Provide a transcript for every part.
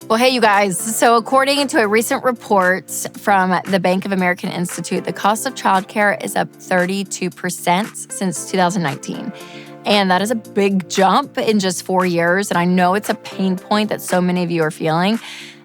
Well, hey, you guys. So according to a recent report from the Bank of America Institute, the cost of childcare is up 32% since 2019. And that is a big jump in just 4 years. And I know it's a pain point that so many of you are feeling.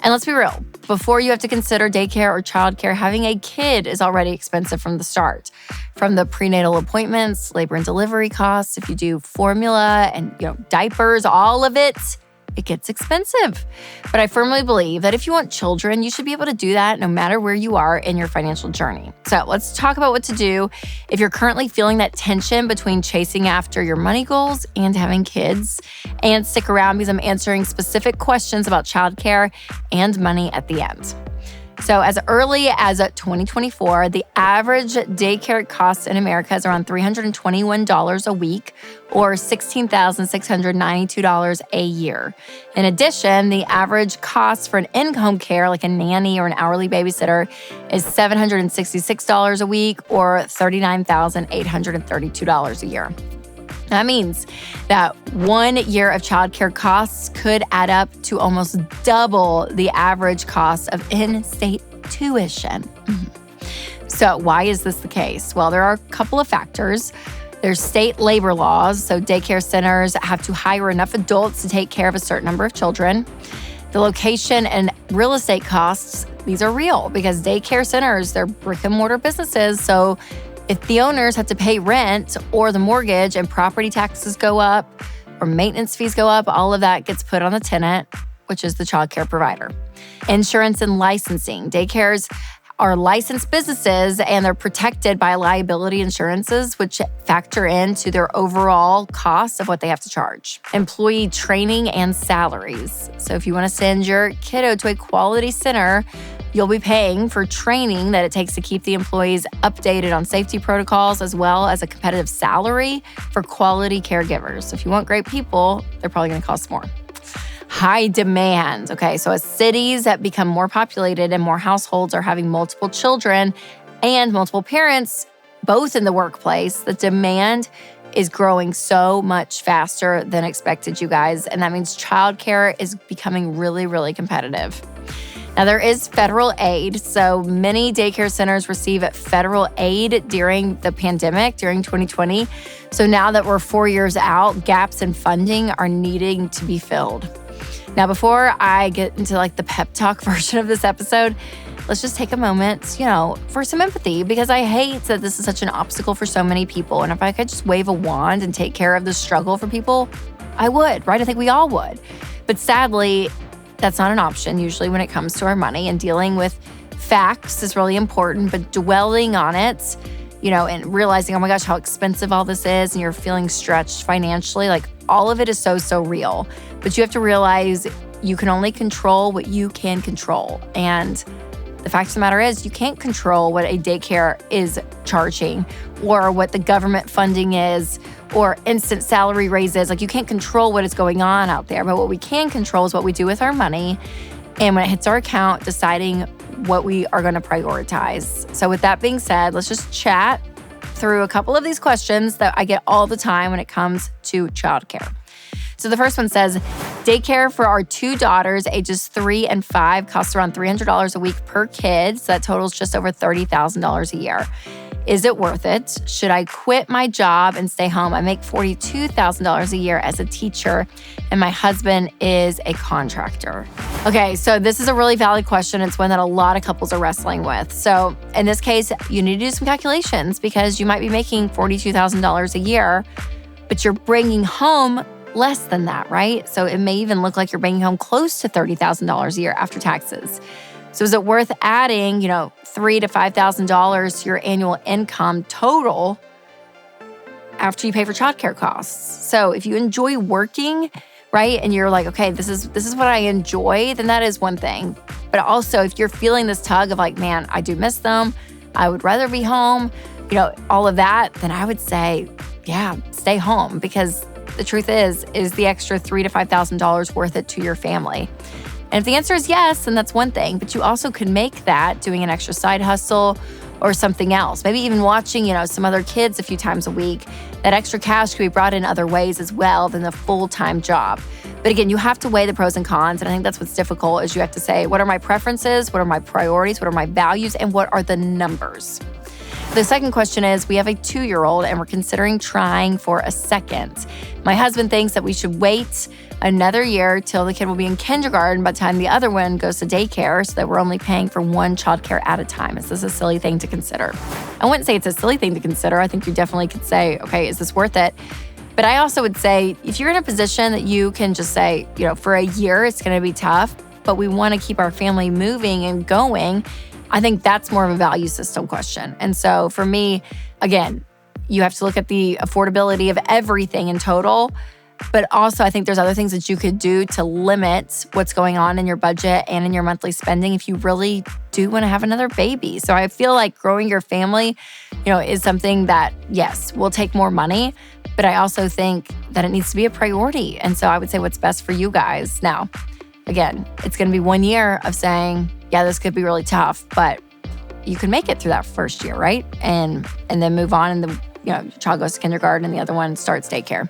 And let's be real, before you have to consider daycare or childcare, having a kid is already expensive from the start. From the prenatal appointments, labor and delivery costs, if you do formula and diapers, all of it gets expensive. But I firmly believe that if you want children, you should be able to do that no matter where you are in your financial journey. So let's talk about what to do if you're currently feeling that tension between chasing after your money goals and having kids. And stick around because I'm answering specific questions about childcare and money at the end. So as early as 2024, the average daycare cost in America is around $321 a week or $16,692 a year. In addition, the average cost for an in-home care, like a nanny or an hourly babysitter, is $766 a week or $39,832 a year. That means that 1 year of childcare costs could add up to almost double the average cost of in-state tuition. So why is this the case? Well, there are a couple of factors. There's state labor laws, so daycare centers have to hire enough adults to take care of a certain number of children. The location and real estate costs, these are real because daycare centers, they're brick and mortar businesses, so if the owners have to pay rent or the mortgage and property taxes go up or maintenance fees go up, all of that gets put on the tenant, which is the childcare provider. Insurance and licensing. Daycares are licensed businesses and they're protected by liability insurances, which factor into their overall cost of what they have to charge. Employee training and salaries. So if you want to send your kiddo to a quality center, you'll be paying for training that it takes to keep the employees updated on safety protocols, as well as a competitive salary for quality caregivers. So if you want great people, they're probably going to cost more. High demand. Okay, so as cities that become more populated and more households are having multiple children and multiple parents, both in the workplace, the demand is growing so much faster than expected, you guys. And that means childcare is becoming really, really competitive. Now, there is federal aid. So many daycare centers receive federal aid during the pandemic, during 2020. So now that we're 4 years out, gaps in funding are needing to be filled. Now, before I get into the pep talk version of this episode, let's just take a moment, for some empathy, because I hate that this is such an obstacle for so many people. And if I could just wave a wand and take care of the struggle for people, I would, right? I think we all would. But sadly, that's not an option usually when it comes to our money, and dealing with facts is really important, but dwelling on it, and realizing, oh my gosh, how expensive all this is, and you're feeling stretched financially, all of it is so real. But you have to realize you can only control what you can control. And the fact of the matter is, you can't control what a daycare is charging or what the government funding is or instant salary raises. You can't control what is going on out there. But what we can control is what we do with our money. And when it hits our account, deciding what we are going to prioritize. So with that being said, let's just chat through a couple of these questions that I get all the time when it comes to childcare. So the first one says, daycare for our 2 daughters, ages 3 and 5, costs around $300 a week per kid. So that totals just over $30,000 a year. Is it worth it? Should I quit my job and stay home? I make $42,000 a year as a teacher, and my husband is a contractor. Okay, so this is a really valid question. It's one that a lot of couples are wrestling with. So in this case, you need to do some calculations because you might be making $42,000 a year, but you're bringing home less than that, right? So it may even look like you're bringing home close to $30,000 a year after taxes. So is it worth adding, $3,000 to $5,000 to your annual income total after you pay for childcare costs? So if you enjoy working, right, and you're like, okay, this is what I enjoy, then that is one thing. But also, if you're feeling this tug of man, I do miss them, I would rather be home, all of that, then I would say, yeah, stay home, because the truth is the extra $3,000 to $5,000 worth it to your family? And if the answer is yes, then that's one thing. But you also can make that doing an extra side hustle or something else. Maybe even watching, some other kids a few times a week. That extra cash could be brought in other ways as well than the full-time job. But again, you have to weigh the pros and cons. And I think that's what's difficult is you have to say, what are my preferences? What are my priorities? What are my values? And what are the numbers? The second question is, we have a 2-year-old and we're considering trying for a second. My husband thinks that we should wait another year till the kid will be in kindergarten by the time the other one goes to daycare so that we're only paying for one childcare at a time. Is this a silly thing to consider? I wouldn't say it's a silly thing to consider. I think you definitely could say, okay, is this worth it? But I also would say, if you're in a position that you can just say, for a year, it's going to be tough, but we want to keep our family moving and going, I think that's more of a value system question. And so for me, again, you have to look at the affordability of everything in total. But also, I think there's other things that you could do to limit what's going on in your budget and in your monthly spending if you really do want to have another baby. So I feel like growing your family, is something that, yes, will take more money, but I also think that it needs to be a priority. And so I would say what's best for you guys. Now, again, it's going to be 1 year of saying, yeah, this could be really tough, but you can make it through that first year, right? And then move on, and the child goes to kindergarten and the other one starts daycare.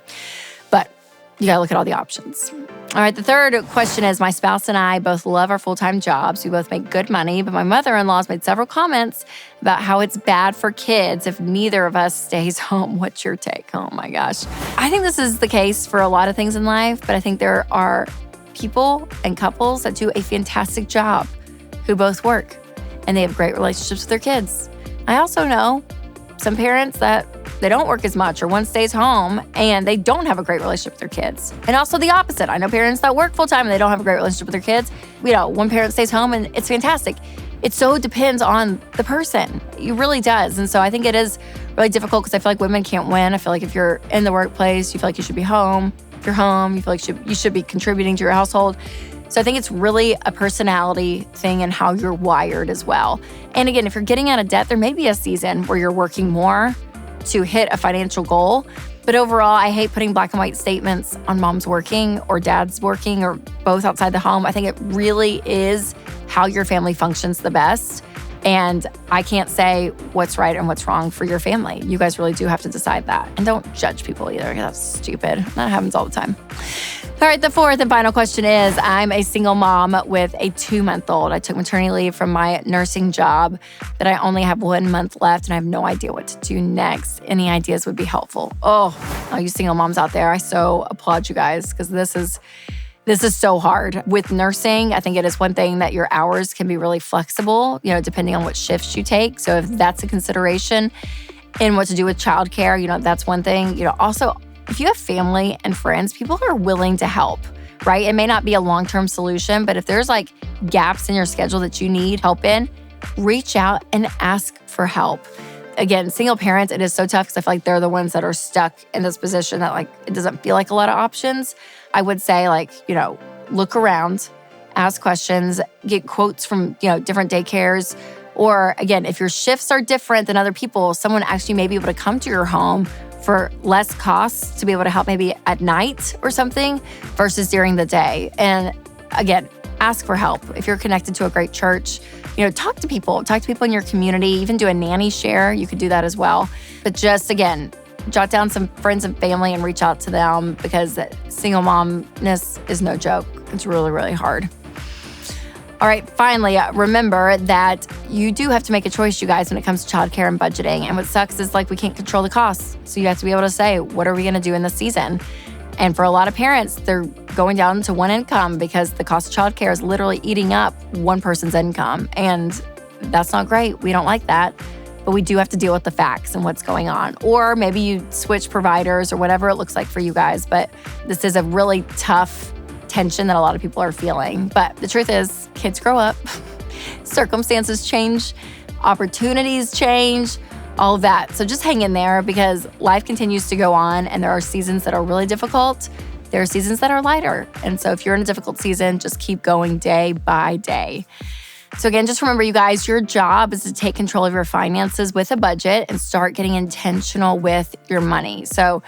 But you gotta look at all the options. All right, the third question is, my spouse and I both love our full-time jobs. We both make good money, but my mother-in-law has made several comments about how it's bad for kids if neither of us stays home. What's your take? Oh my gosh. I think this is the case for a lot of things in life, but I think there are people and couples that do a fantastic job who both work and they have great relationships with their kids. I also know some parents that they don't work as much, or one stays home and they don't have a great relationship with their kids. And also the opposite. I know parents that work full time and they don't have a great relationship with their kids. One parent stays home and it's fantastic. It so depends on the person. It really does. And so I think it is really difficult because I feel like women can't win. I feel like if you're in the workplace, you feel like you should be home. If you're home, you feel like you should be contributing to your household. So I think it's really a personality thing and how you're wired as well. And again, if you're getting out of debt, there may be a season where you're working more to hit a financial goal. But overall, I hate putting black and white statements on mom's working or dad's working or both outside the home. I think it really is how your family functions the best. And I can't say what's right and what's wrong for your family. You guys really do have to decide that. And don't judge people either. That's stupid. That happens all the time. All right, the fourth and final question is, I'm a single mom with a 2-month-old. I took maternity leave from my nursing job, but I only have 1 month left and I have no idea what to do next. Any ideas would be helpful. Oh, all you single moms out there, I so applaud you guys because this is so hard. With nursing, I think it is one thing that your hours can be really flexible, depending on what shifts you take. So if that's a consideration, and what to do with childcare, that's one thing. Also, if you have family and friends, people are willing to help, right? It may not be a long-term solution, but if there's gaps in your schedule that you need help in, reach out and ask for help. Again, single parents, it is so tough because I feel like they're the ones that are stuck in this position that it doesn't feel like a lot of options. I would say look around, ask questions, get quotes from, different daycares. Or again, if your shifts are different than other people, someone actually may be able to come to your home for less costs to be able to help maybe at night or something versus during the day. And again, ask for help. If you're connected to a great church, talk to people in your community, even do a nanny share. You could do that as well. But just again, jot down some friends and family and reach out to them because single momness is no joke. It's really, really hard. All right, finally, remember that you do have to make a choice, you guys, when it comes to childcare and budgeting. And what sucks is we can't control the costs. So you have to be able to say, what are we gonna do in this season? And for a lot of parents, they're going down to one income because the cost of childcare is literally eating up one person's income. And that's not great. We don't like that. But we do have to deal with the facts and what's going on. Or maybe you switch providers or whatever it looks like for you guys. But this is a really tough tension that a lot of people are feeling. But the truth is, kids grow up, circumstances change, opportunities change, all of that. So just hang in there because life continues to go on and there are seasons that are really difficult. There are seasons that are lighter. And so if you're in a difficult season, just keep going day by day. So again, just remember, you guys, your job is to take control of your finances with a budget and start getting intentional with your money. So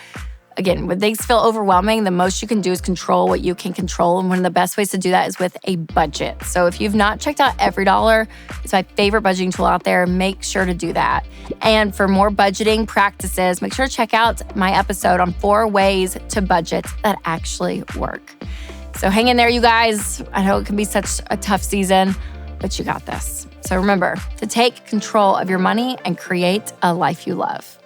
again, when things feel overwhelming, the most you can do is control what you can control. And one of the best ways to do that is with a budget. So if you've not checked out Every Dollar, it's my favorite budgeting tool out there, make sure to do that. And for more budgeting practices, make sure to check out my episode on 4 ways to budget that actually work. So hang in there, you guys. I know it can be such a tough season, but you got this. So remember to take control of your money and create a life you love.